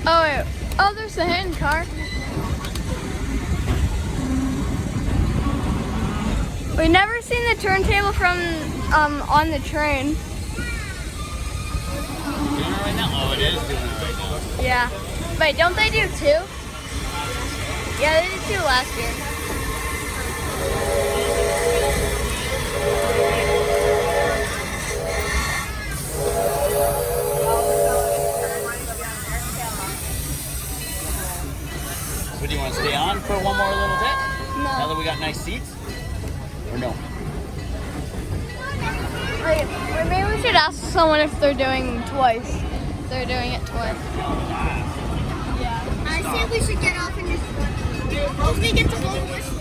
Oh, wait. Oh, there's the hand car. We've never seen the turntable from on the train. Doing it right now? Oh, it is doing it right now. Yeah. Wait, don't they do two? Yeah, they did two last year. So do you want to stay on for one more little bit? Now that No. we got nice seats? Or no? Wait, maybe we should ask someone if they're doing twice. If they're doing it twice. I say we should get off in this one. Once we get to blow the whistle.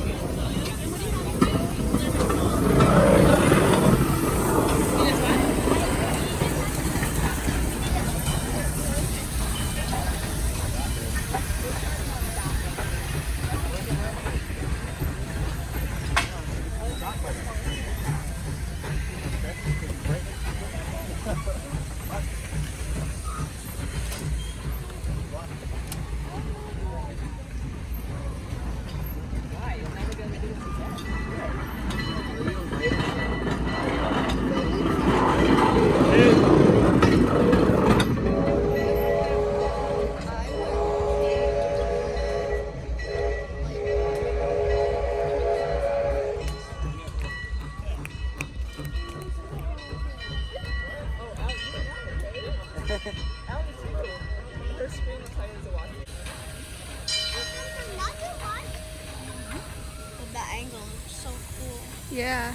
That angle looks so cool. Yeah.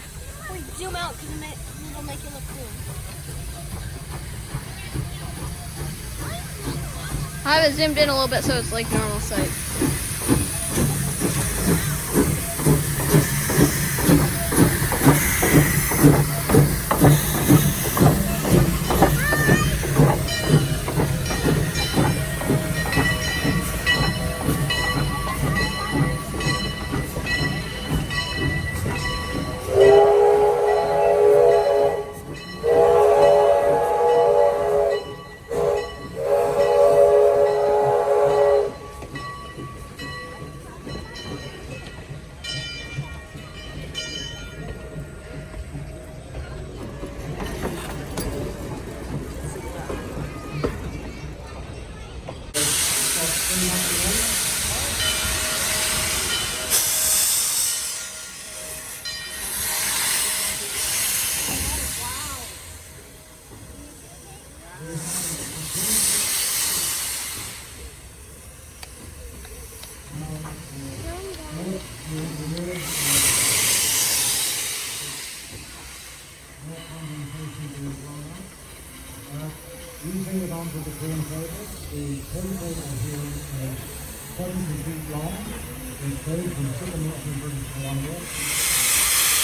Wait, zoom out because it'll make it look cool. I have it zoomed in a little bit so it's like normal sight. Using it onto the turntable, the turntable here is 70 feet long, it's carried from Sycamore to British Columbia.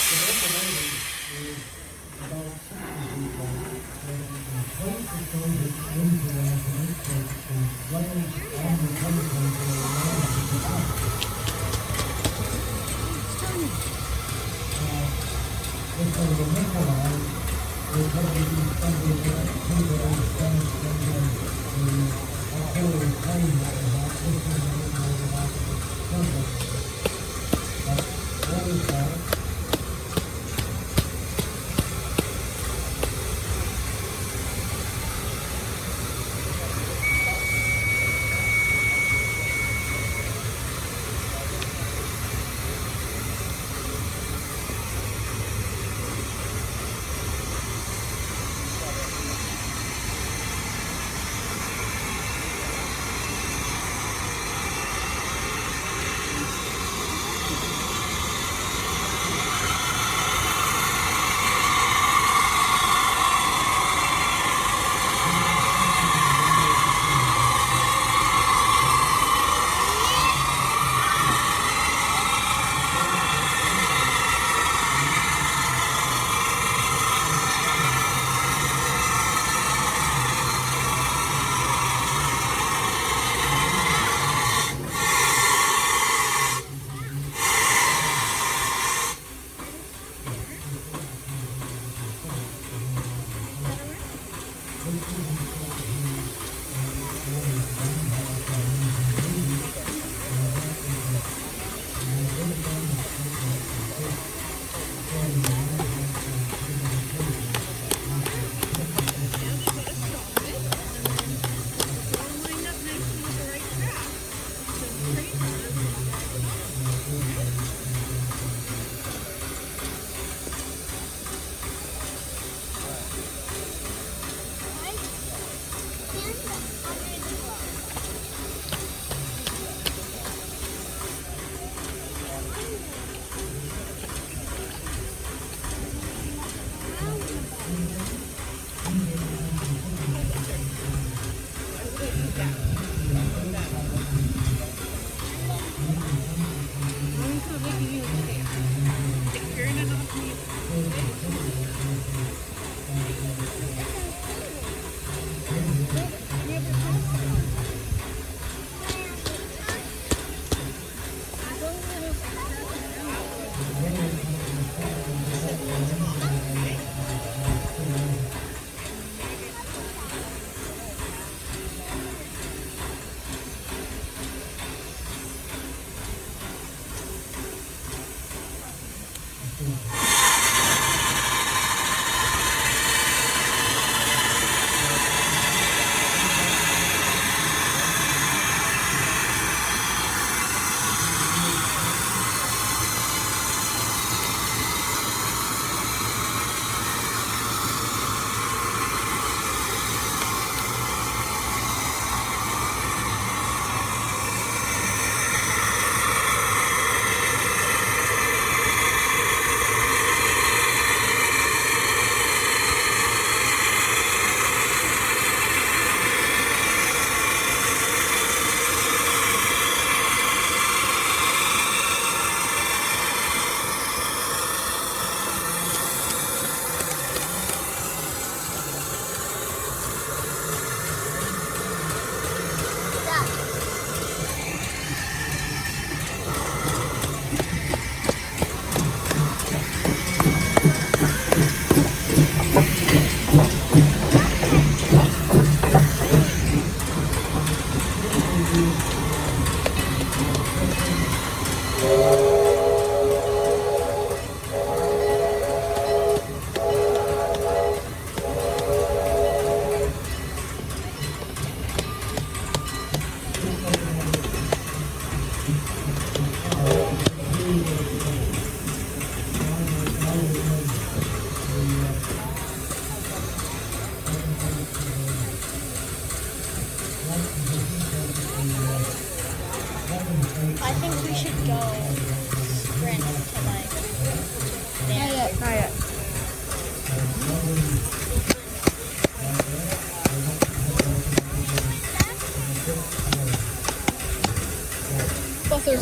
The locomotive is about 60 feet long, and the plate that goes into the locomotive, so the legs on the turntable go around the top. If they were nickelized, they probably be something like two old Spanish the artillery plane that was out pushing the little out of the turtle. But always that.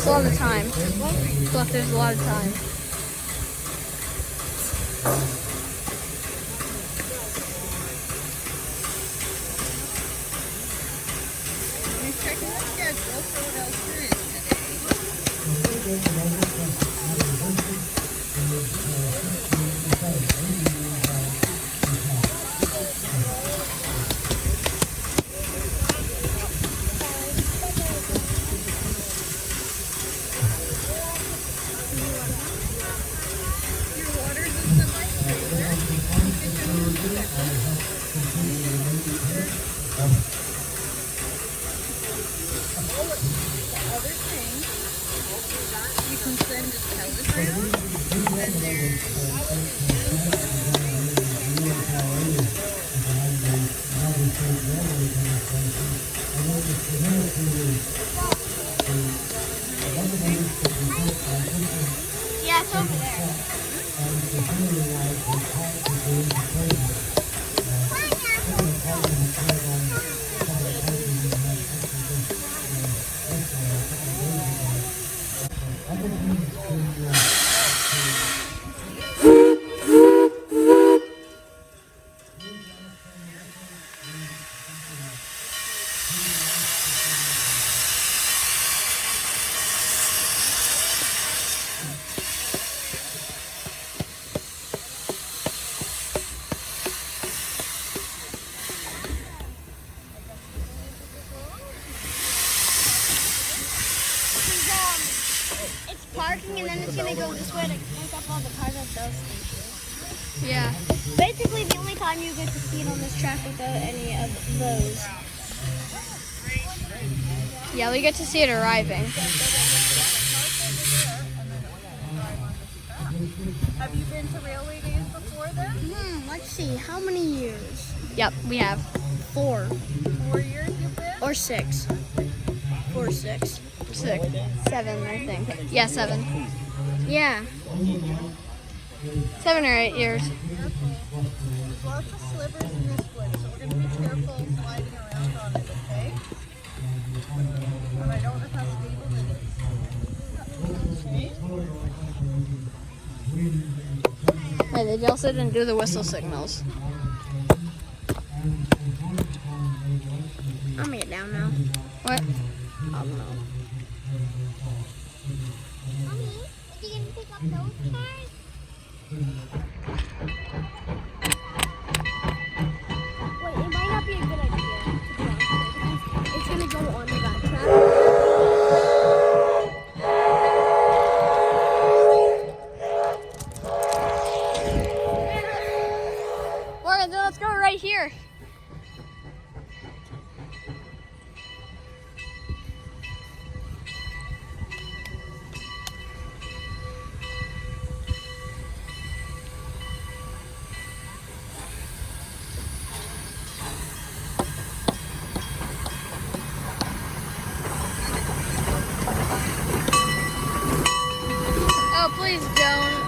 There's a lot of time. Look, there's a lot of time. We're checking the schedule for what else there is today. Your water's in the other thing, you can send a telegram, and there's Yeah, it's over there. It's parking and then it's gonna go this way to pick up all the cars at those stations. Yeah. Basically, the only time you get to see it on this track without any of those. Yeah, we get to see it arriving. Have you been to Railway Days before then? Let's see, how many years? Yep, we have. 4 4 years you've been? or 6. 4 or 6. 6, 7, I think. Yeah, 7. Yeah. 7 or 8 years. There's lots of slivers in this wood, so we're going to be careful sliding around on it, okay? But I don't know how stable it is. Okay? Hey, they also didn't do the whistle signals. I'm gonna get down now. What? I don't know. Mommy, are you gonna pick up those cars? Wait, it might not be a good idea to go out there. It's gonna go on the back track. Morgan, then let's go right here. Oh, please don't.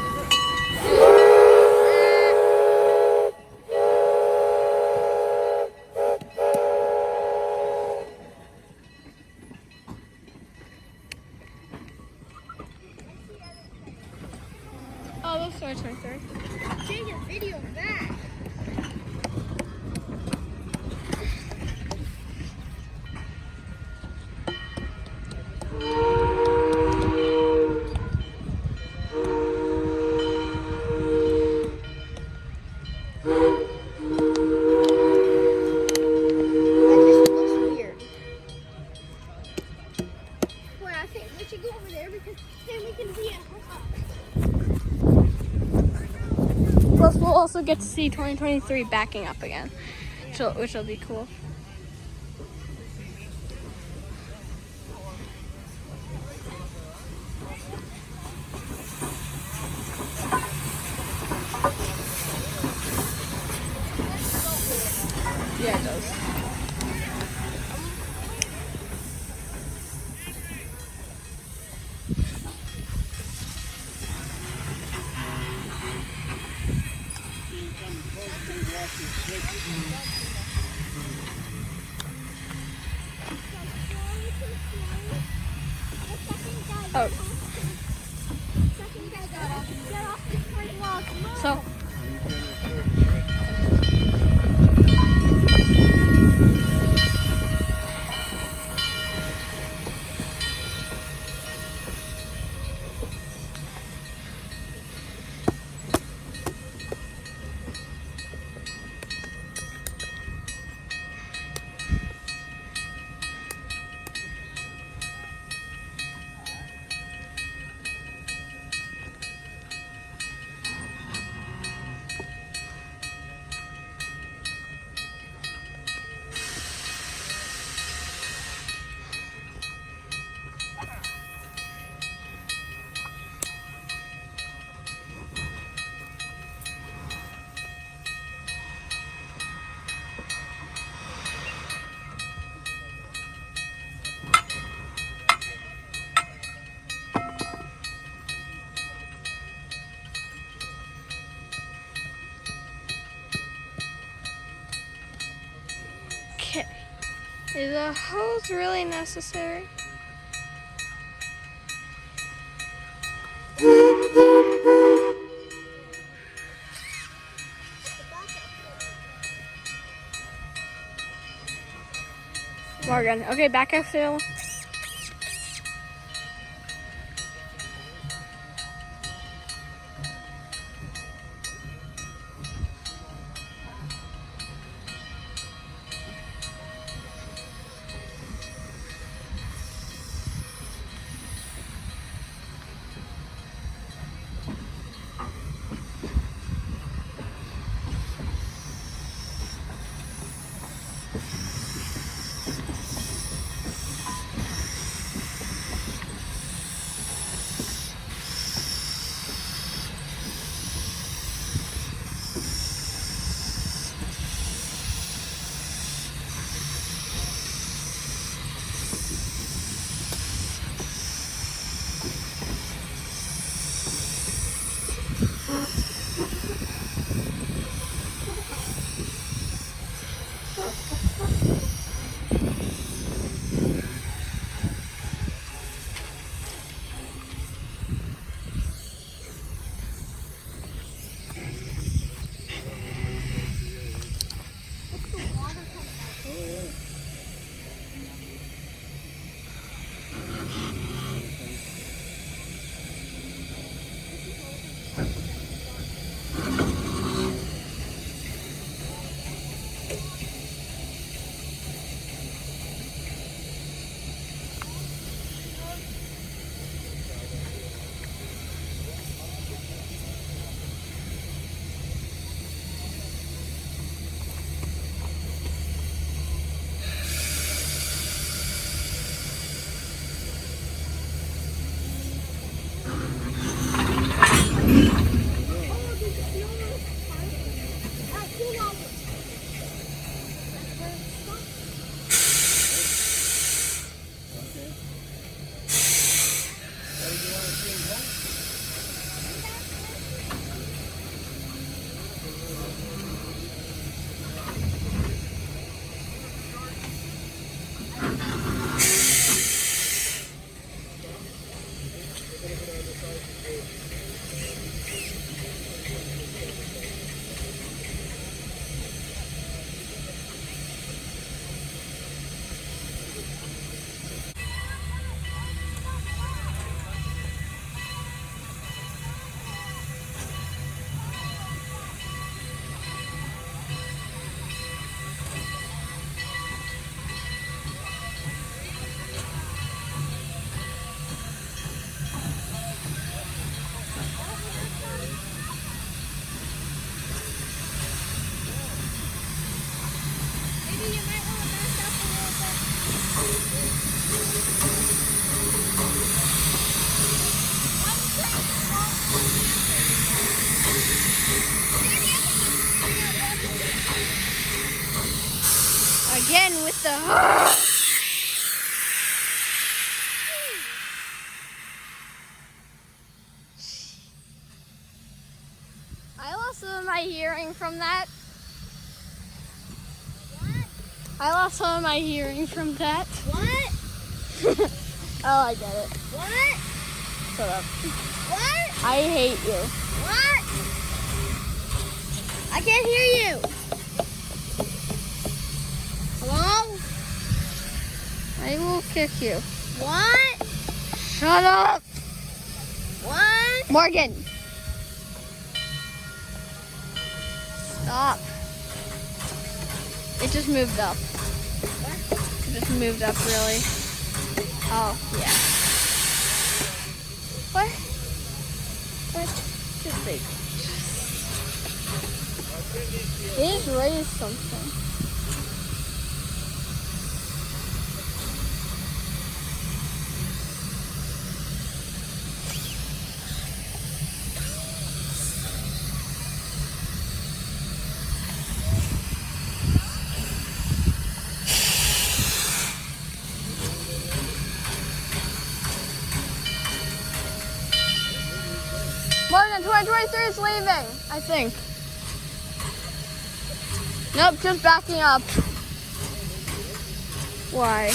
Oh, those starts right there. Change your video of that. That just looks weird. Boy, I think we should go over there because then we can see it. Plus, we'll also get to see 2023 backing up again, which will be cool. Yeah, it does. Oh, Second guy got off. Get off the spring log. Move. so okay. Is a hose really necessary? Morgan, okay, back up still. Again with the I lost some of my hearing from that. What? I lost some of my hearing from that. What? Oh, I get it. What? Shut up. What? I hate you. What? I can't hear you. Hello? I will kick you. What? Shut up. What? Morgan. Stop. It just moved up. It just moved up, really. Oh, yeah. What? What? Just like. They just raised something. Morgan, 2023 is leaving, I think. Nope, just backing up. Why?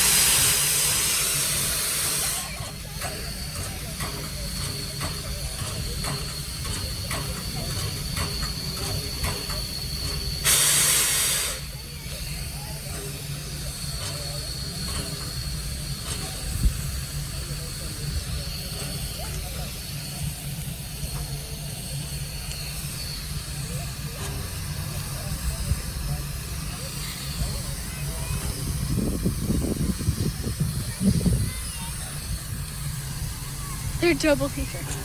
They're double t-shirts.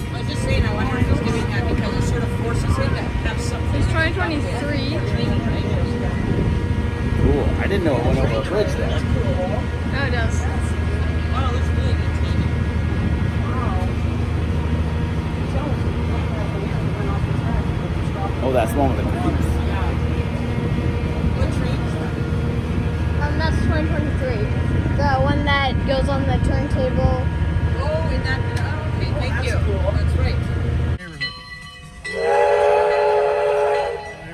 I was just saying, I wonder if he's doing that because it sort of forces him to have something. It's 2023. Cool. I didn't know it went over a bridge there. Oh, it does. Wow, that's really good TV. Oh, that's the one with the cookies. What train is that? That's 2023. The one that goes on the turntable. Oh, and that. Oh, okay, thank you. That's right. Here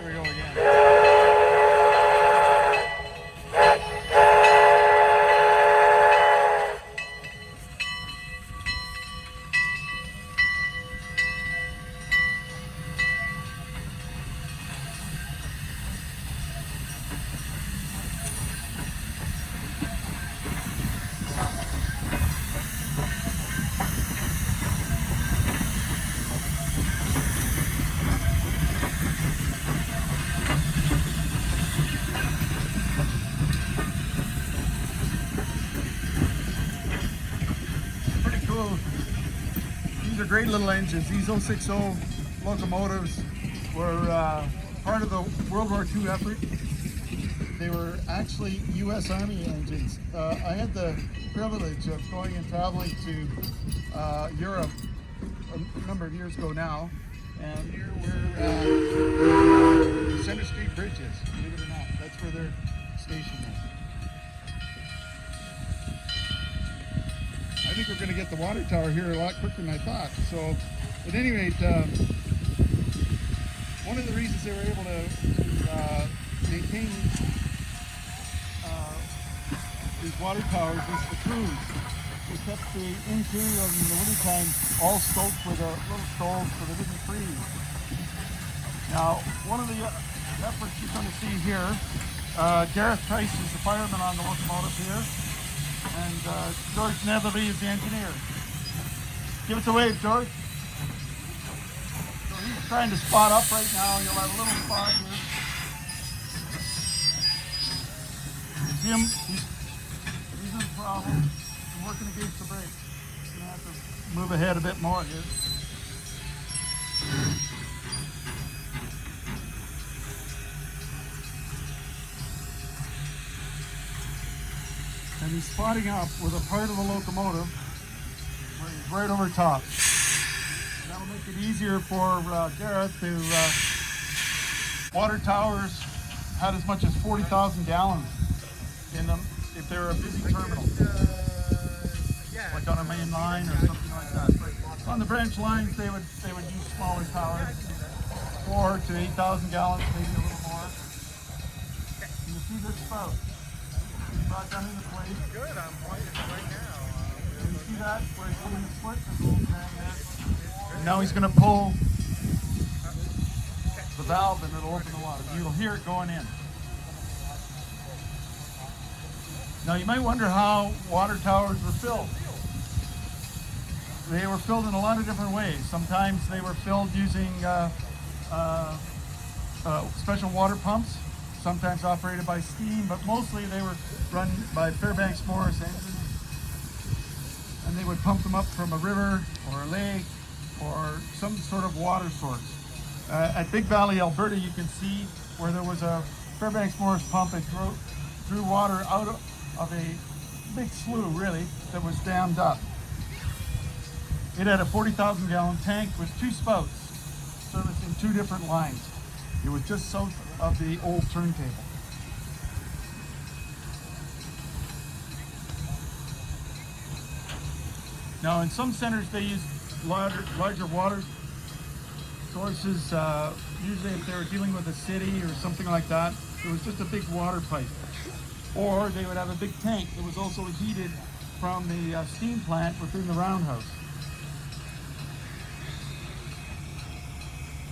we go again. great little engines. These 060 locomotives were part of the World War II effort. They were actually U.S. Army engines. I had the privilege of going and traveling to Europe a number of years ago now, and here we're Center Street Bridges, believe it or not. That's where they're stationed at. I think we're going to get the water tower here a lot quicker than I thought. So, at any rate, one of the reasons they were able to maintain these water towers is the crews. They kept the interior in the wintertime all stoked with a little stove so they didn't freeze. Now, one of the efforts you're going to see here, Gareth Price is the fireman on the locomotive here, and George Netherby is the engineer. Give us a wave, George. So he's trying to spot up right now. You'll have a little spot here. See him? He's in the problem. I'm working against the brake. I'm going to have to move ahead a bit more here. And he's spotting up with a part of the locomotive where he's right over top. And that'll make it easier for Gareth to water towers had as much as 40,000 gallons in them if they were a busy terminal, like on a main line or something like that. On the branch lines, they would use smaller towers, 4,000 to 8,000 gallons, maybe a little more. And you see this spout brought down into place. Good, I'm pointing right now. Can you see that where he's pulling the split? There's a little bang there. And now he's going to pull the valve and it'll open the water. You'll hear it going in. Now you might wonder how water towers were filled. They were filled in a lot of different ways. Sometimes they were filled using special water pumps, sometimes operated by steam, but mostly they were run by Fairbanks Morris engines. And they would pump them up from a river or a lake or some sort of water source. At Big Valley, Alberta, you can see where there was a Fairbanks Morris pump that drew water out of a big slough, really, that was dammed up. It had a 40,000 gallon tank with 2 spouts servicing 2 different lines. It was just south of the old turntable. Now in some centers they use larger water sources, usually if they were dealing with a city or something like that, it was just a big water pipe. Or they would have a big tank that was also heated from the steam plant within the roundhouse.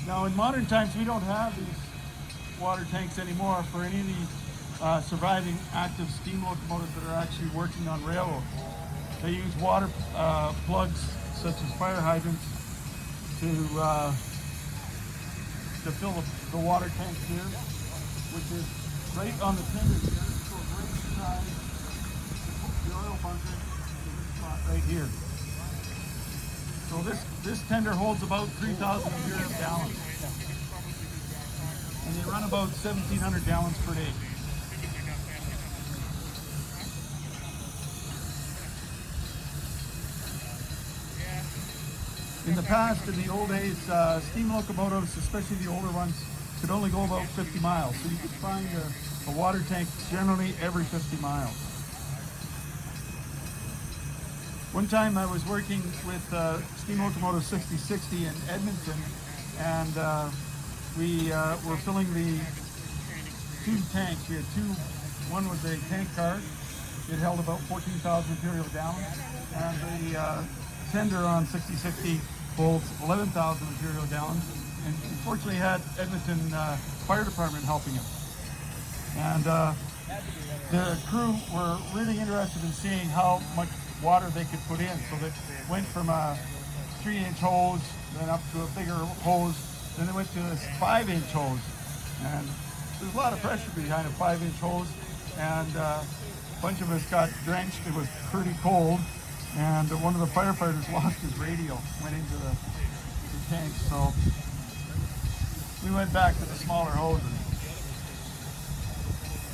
Now in modern times we don't have these water tanks anymore for any of the surviving active steam locomotives that are actually working on railroad. They use water plugs such as fire hydrants to fill the water tank here, which is right on the tender here. So right beside the oil bunker is this spot right here. So this tender holds about 3,000 imperial gallons. And they run about 1,700 gallons per day. In the past, in the old days, steam locomotives, especially the older ones, could only go about 50 miles. So you could find a water tank generally every 50 miles. One time I was working with steam locomotive 6060 in Edmonton, and we were filling the 2 tanks. We had 2. One was a tank car. It held about 14,000 imperial gallons, and the tender on 6060 holds 11,000 imperial gallons, and unfortunately had Edmonton Fire Department helping him. And the crew were really interested in seeing how much water they could put in. So they went from a 3-inch hose, then up to a bigger hose, then they went to this 5-inch hose. And there's a lot of pressure behind a 5-inch hose, and a bunch of us got drenched. It was pretty cold, and one of the firefighters lost his radio, went into the tank, so we went back to the smaller hoses.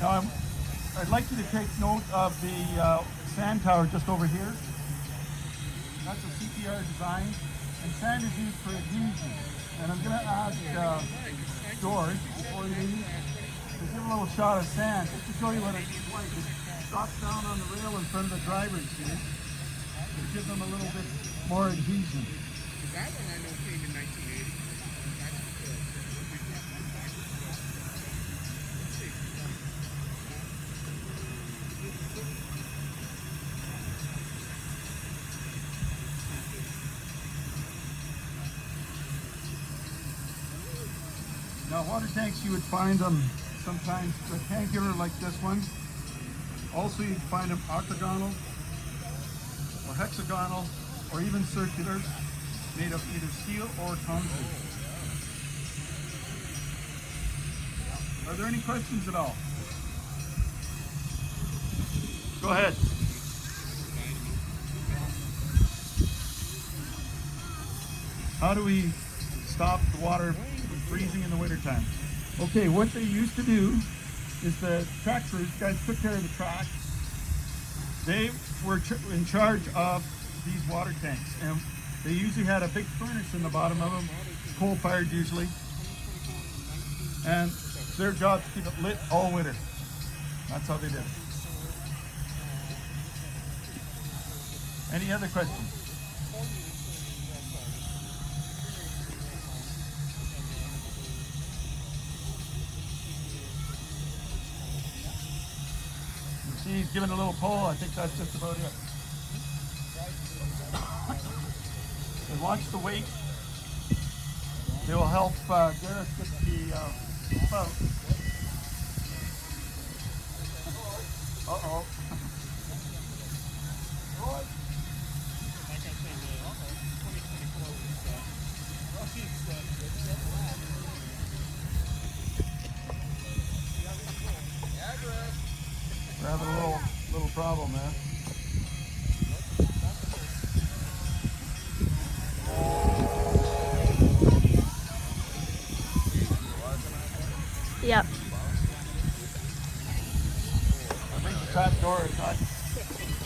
Now I'd like you to take note of the sand tower just over here. That's a CPR design, and sand is used for adhesion. And I'm going to ask George, before you leave, to give a little shot of sand, just to show you what it's like. It drops down on the rail in front of the driver's seat. It gives them a little bit more adhesion. That one I know came in 1980. Now water tanks, you would find them sometimes rectangular like this one. Also you'd find them octagonal or hexagonal or even circular, made of either steel or concrete. Are there any questions at all? Go ahead. How do we stop the water from freezing in the wintertime? Okay, what they used to do is the track crews, guys took care of the track. They were in charge of these water tanks, and they usually had a big furnace in the bottom of them, coal-fired usually, and it's their job to keep it lit all winter. That's how they did it. Any other questions? You see he's giving a little pull. I think that's just about it. And watch the weight. They will help Gareth get the boat. Uh-oh. We're having a little problem there. Yep. I think the trap door is not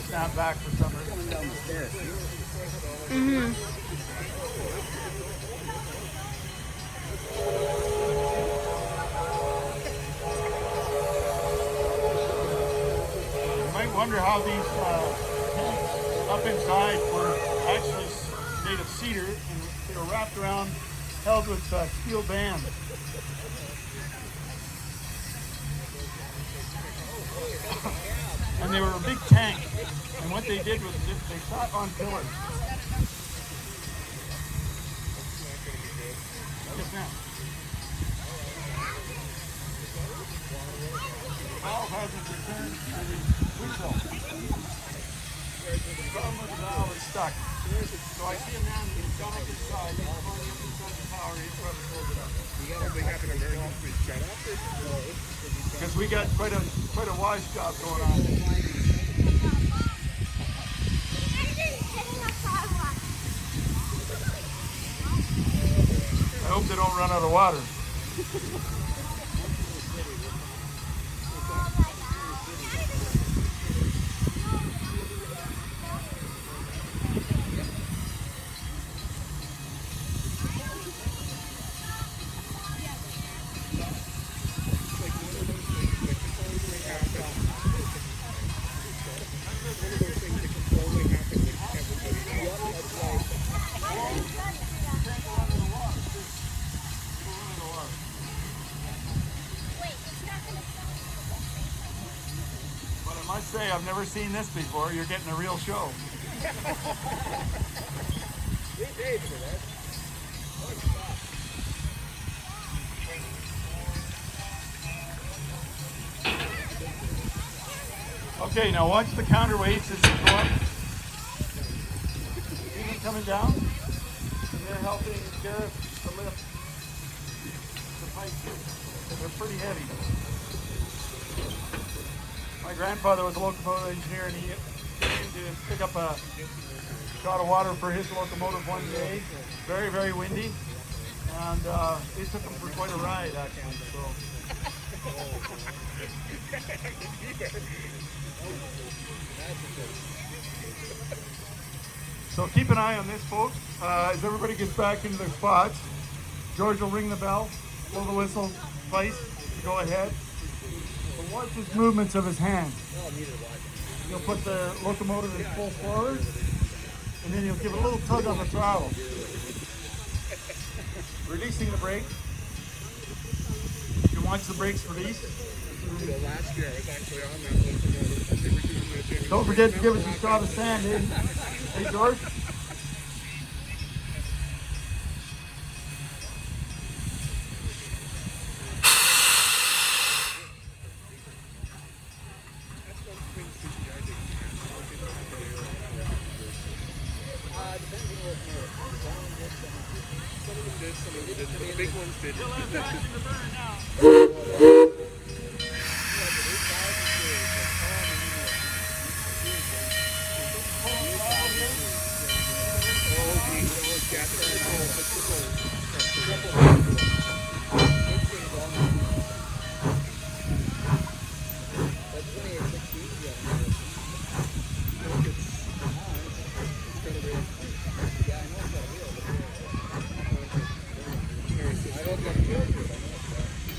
snapped back for some reason. You might wonder how these tanks up inside were actually made of cedar, and they were wrapped around, held with steel band. And they were a big tank, and what they did was they sat on pillars. Yes, ma'am. The valve hasn't returned to the whistle. The problem with the valve is stuck. So I see a man who's gone up inside, he's going up inside the tower, he's trying to close it up. Something happened in emergency shut off. Because we got quite a wise job going on. I hope they don't run out of water. I must say, I've never seen this before. You're getting a real show. Okay, now watch the counterweights as they go up. See them coming down? And they're helping Gareth to lift the pipe. They're pretty heavy. My grandfather was a locomotive engineer, and he to pick up a shot of water for his locomotive one day. Very, very windy. And it took him for quite a ride, actually. So keep an eye on this, folks. As everybody gets back into their spots, George will ring the bell, blow the whistle twice to go ahead. But watch his movements of his hands. He'll put the locomotive in full forward, and then he'll give a little tug on the throttle, releasing the brake. You can watch the brakes release. Last year I was actually on that locomotive. They were doing it. Don't forget to give us a shot of sand, eh? Hey, George? The big ones did.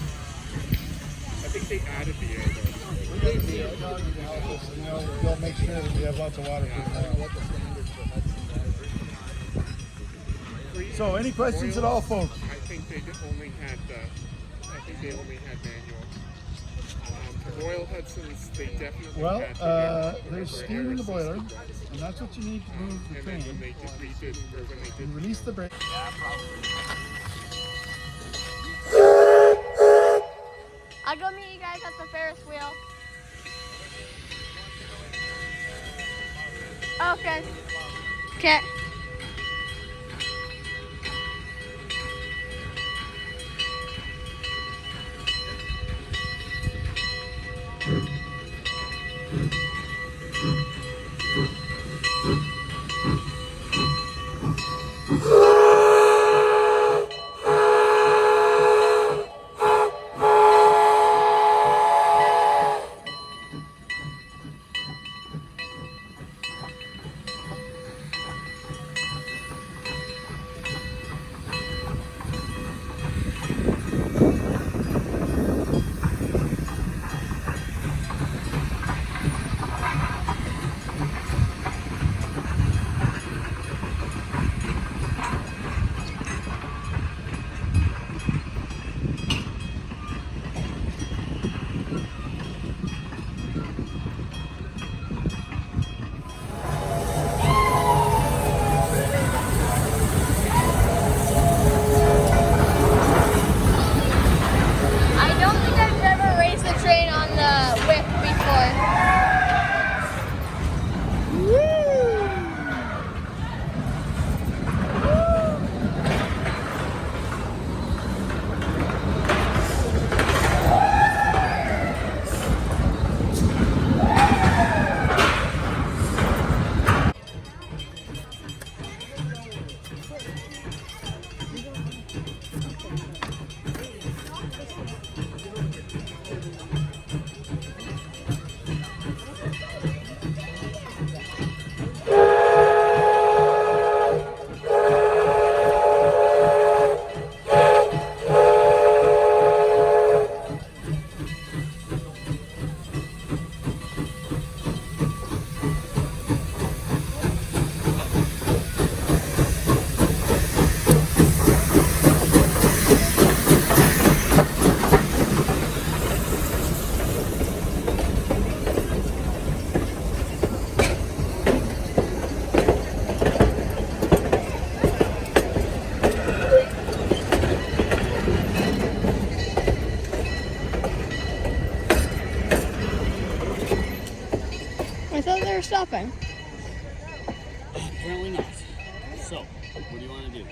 I think they added the air though. They'll make sure that we have lots of water for tomorrow. So, any questions at all, folks? I think they only had manual. The Royal Hudson's, they definitely Well, had the there's for steam in the air boiler, assist. and that's what you need to move the And then train. when they did You release the brake. I'll go meet you guys at the Ferris wheel. Okay. Okay. I don't think I've ever raced the train on the whip before. I thought they were stopping. Apparently not. So, what do you want to do?